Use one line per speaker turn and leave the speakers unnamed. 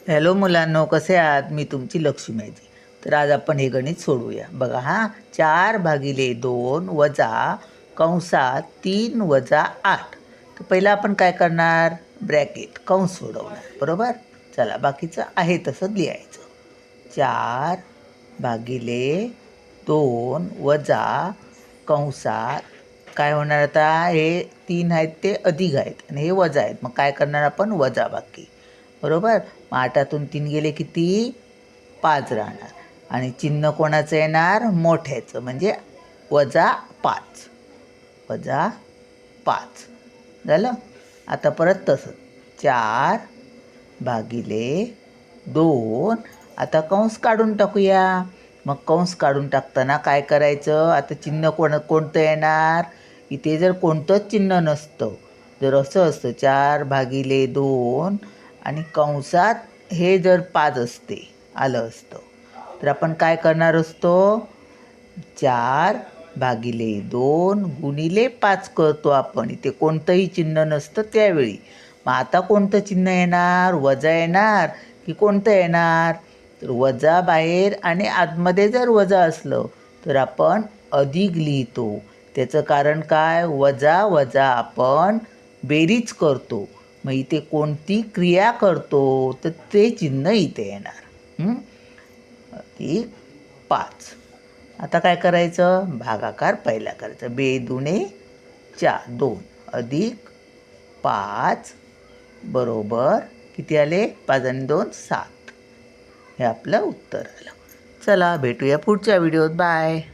Hello मुलांनो, कसे आहात? मी तुमची लक्ष्मी आहे. तर आज आपण हे गणित सोडवूया. बघा हा, 4/2 वजा कंसात 3 वजा 8. तर पहिलं आपण काय करणार? ब्रॅकेट कंस सोडवणार, बरोबर? चला, बाकीचं आहे तसं लिहायचं. 4/2 वजा कंसात काय होणार? आता हे 3 आहेत ते अधिक आहेत आणि हे वजा आहेत. मग काय करणार आपण? वजा बाकी, बरोबर. मग 8तून 3 गेले किती? 5 राहणार. आणि चिन्ह कोणाचं येणार? मोठ्याचं, म्हणजे -5. -5 झालं. आता परत तसं 4/2. आता कंस काढून टाकूया. मग कंस काढून टाकताना काय करायचं? आता चिन्ह कोणतं येणार? इथे जर कोणतंच चिन्ह नसतं, जर असं असतं 4/2 आणि कंसात हे जर 5 असते आलं असतं, तर आपण काय करणार असतो? 4/2 गुणिले 5 करतो आपण. इथे कोणतंही चिन्ह नसतं त्यावेळी. मग आता कोणतं चिन्ह येणार? वजा येणार की कोणतं येणार? तर वजा बाहेर आणि आतमध्ये जर वजा असलं तर आपण अधिक लिहितो. त्याचं कारण काय? वजा वजा आपण बेरीज करतो. मग इथे कोणती क्रिया करतो तर ते चिन्ह इथे येणार. अधिक 5. आता काय करायचं? भागाकार पहिला करायचा. 2 अधिक 5 बरोबर किती आले? 5 आणि 2 7. हे आपलं उत्तर आलं. चला, भेटूया पुढच्या व्हिडिओत. बाय.